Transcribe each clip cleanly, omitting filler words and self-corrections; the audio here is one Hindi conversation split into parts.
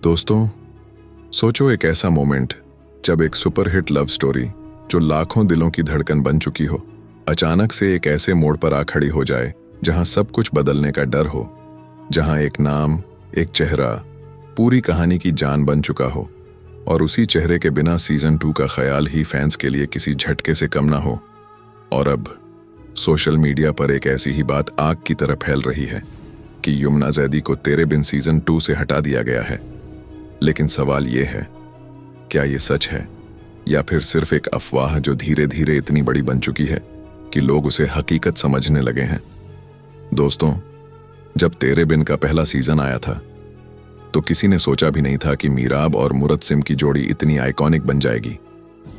दोस्तों, सोचो एक ऐसा मोमेंट जब एक सुपरहिट लव स्टोरी जो लाखों दिलों की धड़कन बन चुकी हो, अचानक से एक ऐसे मोड़ पर आ खड़ी हो जाए जहां सब कुछ बदलने का डर हो, जहां एक नाम, एक चेहरा पूरी कहानी की जान बन चुका हो और उसी चेहरे के बिना सीजन 2 का ख्याल ही फैंस के लिए किसी झटके से कम ना हो। और अब सोशल मीडिया पर एक ऐसी ही बात आग की तरह फैल रही है कि यमुना जैदी को तेरे बिन सीजन 2 से हटा दिया गया है। लेकिन सवाल ये है, क्या ये सच है या फिर सिर्फ एक अफवाह जो धीरे धीरे इतनी बड़ी बन चुकी है कि लोग उसे हकीकत समझने लगे हैं। दोस्तों, जब तेरे बिन का पहला सीजन आया था तो किसी ने सोचा भी नहीं था कि मीराब और मुरत्सिम की जोड़ी इतनी आइकॉनिक बन जाएगी।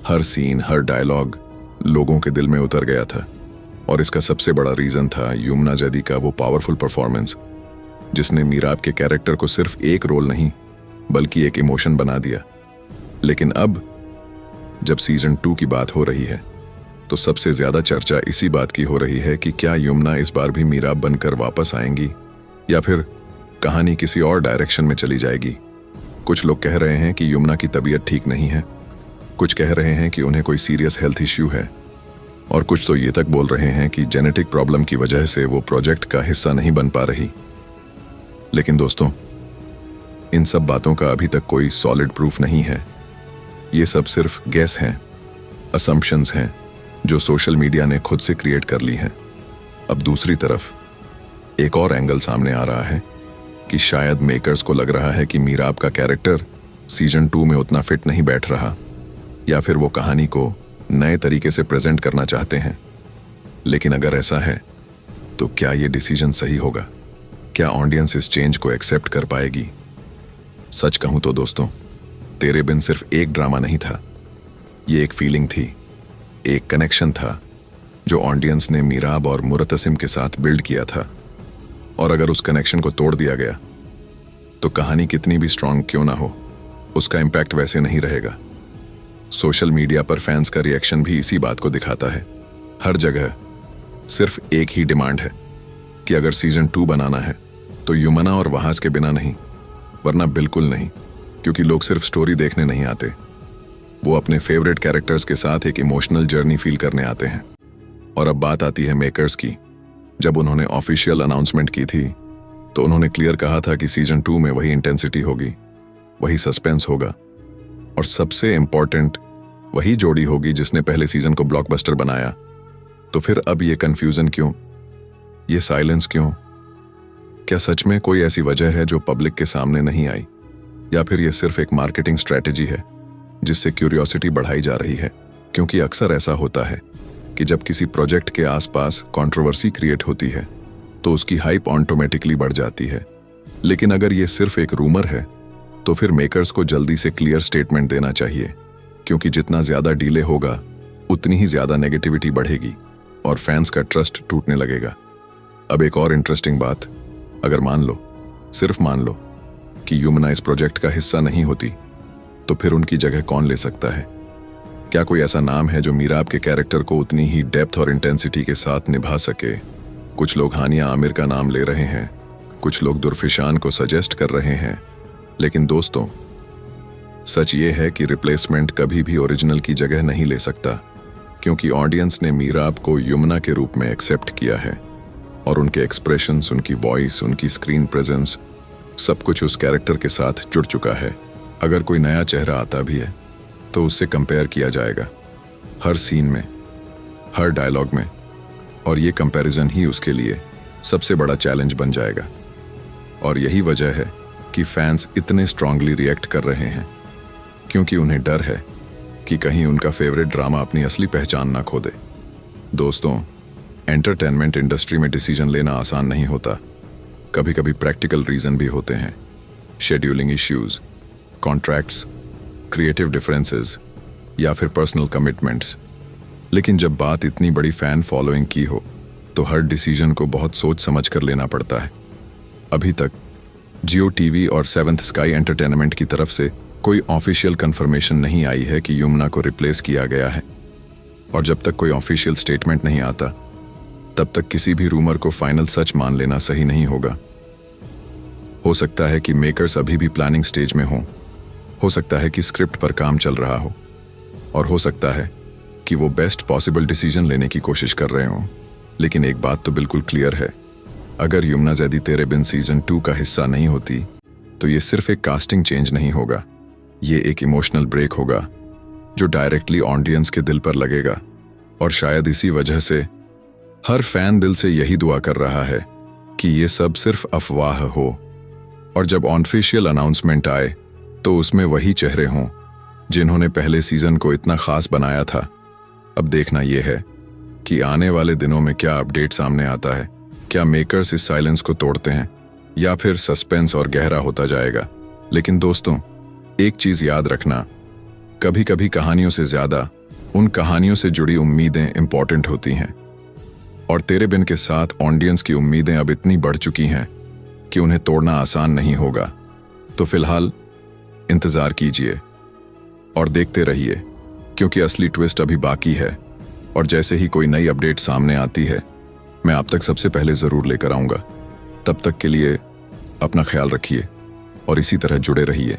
हर सीन, हर डायलॉग लोगों के दिल में उतर गया था और इसका सबसे बड़ा रीजन था यमुना जैदी का वो पावरफुल परफॉर्मेंस, जिसने मीराब के कैरेक्टर को सिर्फ एक रोल नहीं बल्कि एक इमोशन बना दिया। लेकिन अब जब सीजन 2 की बात हो रही है तो सबसे ज्यादा चर्चा इसी बात की हो रही है कि क्या यमुना इस बार भी मीराब बनकर वापस आएंगी या फिर कहानी किसी और डायरेक्शन में चली जाएगी। कुछ लोग कह रहे हैं कि यमुना की तबीयत ठीक नहीं है, कुछ कह रहे हैं कि उन्हें कोई सीरियस हेल्थ इश्यू है और कुछ तो ये तक बोल रहे हैं कि जेनेटिक प्रॉब्लम की वजह से वो प्रोजेक्ट का हिस्सा नहीं बन पा रही। लेकिन दोस्तों, इन सब बातों का अभी तक कोई सॉलिड प्रूफ नहीं है। ये सब सिर्फ गेस हैं, असम्पशंस हैं जो सोशल मीडिया ने खुद से क्रिएट कर ली हैं। अब दूसरी तरफ एक और एंगल सामने आ रहा है कि शायद मेकर्स को लग रहा है कि मीराब का कैरेक्टर सीजन 2 में उतना फिट नहीं बैठ रहा या फिर वो कहानी को नए तरीके से प्रेजेंट करना चाहते हैं। लेकिन अगर ऐसा है तो क्या ये डिसीजन सही होगा? क्या ऑडियंस इस चेंज को एक्सेप्ट कर पाएगी? सच कहूं तो दोस्तों, तेरे बिन सिर्फ एक ड्रामा नहीं था, ये एक फीलिंग थी, एक कनेक्शन था जो ऑडियंस ने मीराब और मुरत्सिम के साथ बिल्ड किया था। और अगर उस कनेक्शन को तोड़ दिया गया तो कहानी कितनी भी स्ट्रांग क्यों ना हो, उसका इंपैक्ट वैसे नहीं रहेगा। सोशल मीडिया पर फैंस का रिएक्शन भी इसी बात को दिखाता है। हर जगह सिर्फ एक ही डिमांड है कि अगर सीजन 2 बनाना है तो यमुना और वहाज के बिना नहीं, वरना बिल्कुल नहीं, क्योंकि लोग सिर्फ स्टोरी देखने नहीं आते, वो अपने फेवरेट कैरेक्टर्स के साथ एक इमोशनल जर्नी फील करने आते हैं। और अब बात आती है मेकर्स की। जब उन्होंने ऑफिशियल अनाउंसमेंट की थी तो उन्होंने क्लियर कहा था कि सीजन 2 में वही इंटेंसिटी होगी, वही सस्पेंस होगा और सबसे इंपॉर्टेंट वही जोड़ी होगी जिसने पहले सीजन को ब्लॉकबस्टर बनाया। तो फिर अब ये कंफ्यूजन क्यों, ये साइलेंस क्यों? क्या सच में कोई ऐसी वजह है जो पब्लिक के सामने नहीं आई, या फिर ये सिर्फ एक मार्केटिंग स्ट्रैटेजी है जिससे क्यूरियोसिटी बढ़ाई जा रही है? क्योंकि अक्सर ऐसा होता है कि जब किसी प्रोजेक्ट के आसपास कंट्रोवर्सी क्रिएट होती है तो उसकी हाइप ऑटोमेटिकली बढ़ जाती है। लेकिन अगर ये सिर्फ एक रूमर है तो फिर मेकर्स को जल्दी से क्लियर स्टेटमेंट देना चाहिए, क्योंकि जितना ज्यादा डिले होगा उतनी ही ज्यादा नेगेटिविटी बढ़ेगी और फैंस का ट्रस्ट टूटने लगेगा। अब एक और इंटरेस्टिंग बात, अगर मान लो, सिर्फ मान लो कि यमुना इस प्रोजेक्ट का हिस्सा नहीं होती तो फिर उनकी जगह कौन ले सकता है? क्या कोई ऐसा नाम है जो मीराब के कैरेक्टर को उतनी ही डेप्थ और इंटेंसिटी के साथ निभा सके? कुछ लोग हानिया आमिर का नाम ले रहे हैं, कुछ लोग दुर्फिशान को सजेस्ट कर रहे हैं। लेकिन दोस्तों, सच ये है कि रिप्लेसमेंट कभी भी ओरिजिनल की जगह नहीं ले सकता, क्योंकि ऑडियंस ने मीराब को यमुना के रूप में एक्सेप्ट किया है और उनके एक्सप्रेशंस, उनकी वॉइस, उनकी स्क्रीन प्रेजेंस, सब कुछ उस कैरेक्टर के साथ जुड़ चुका है। अगर कोई नया चेहरा आता भी है तो उससे कंपेयर किया जाएगा हर सीन में, हर डायलॉग में, और ये कंपैरिजन ही उसके लिए सबसे बड़ा चैलेंज बन जाएगा। और यही वजह है कि फैंस इतने स्ट्रांगली रिएक्ट कर रहे हैं, क्योंकि उन्हें डर है कि कहीं उनका फेवरेट ड्रामा अपनी असली पहचान ना खो दे। दोस्तों, एंटरटेनमेंट इंडस्ट्री में डिसीजन लेना आसान नहीं होता। कभी कभी प्रैक्टिकल रीजन भी होते हैं, scheduling issues, contracts, creative differences या फिर पर्सनल कमिटमेंट्स। लेकिन जब बात इतनी बड़ी फैन फॉलोइंग की हो तो हर डिसीजन को बहुत सोच समझ कर लेना पड़ता है। अभी तक जियो टीवी और सेवंथ स्काई एंटरटेनमेंट की तरफ से कोई ऑफिशियल कंफर्मेशन नहीं आई है कि यमुना को रिप्लेस किया गया है, और जब तक कोई ऑफिशियल स्टेटमेंट नहीं आता तब तक किसी भी रूमर को फाइनल सच मान लेना सही नहीं होगा। हो सकता है कि मेकर्स अभी भी प्लानिंग स्टेज में हों, हो सकता है कि स्क्रिप्ट पर काम चल रहा हो, और हो सकता है कि वो बेस्ट पॉसिबल डिसीजन लेने की कोशिश कर रहे हों। लेकिन एक बात तो बिल्कुल क्लियर है, अगर यमुना जैदी तेरे बिन सीजन 2 का हिस्सा नहीं होती तो ये सिर्फ एक कास्टिंग चेंज नहीं होगा, ये एक इमोशनल ब्रेक होगा जो डायरेक्टली ऑडियंस के दिल पर लगेगा। और शायद इसी वजह से हर फैन दिल से यही दुआ कर रहा है कि ये सब सिर्फ अफवाह हो, और जब ऑफिशियल अनाउंसमेंट आए तो उसमें वही चेहरे हों जिन्होंने पहले सीजन को इतना खास बनाया था। अब देखना यह है कि आने वाले दिनों में क्या अपडेट सामने आता है, क्या मेकर्स इस साइलेंस को तोड़ते हैं या फिर सस्पेंस और गहरा होता जाएगा। लेकिन दोस्तों, एक चीज याद रखना, कभी कभी कहानियों से ज्यादा उन कहानियों से जुड़ी उम्मीदें इंपॉर्टेंट होती हैं, और तेरे बिन के साथ ऑडियंस की उम्मीदें अब इतनी बढ़ चुकी हैं कि उन्हें तोड़ना आसान नहीं होगा। तो फिलहाल इंतजार कीजिए और देखते रहिए, क्योंकि असली ट्विस्ट अभी बाकी है, और जैसे ही कोई नई अपडेट सामने आती है मैं आप तक सबसे पहले जरूर लेकर आऊंगा। तब तक के लिए अपना ख्याल रखिए और इसी तरह जुड़े रहिए।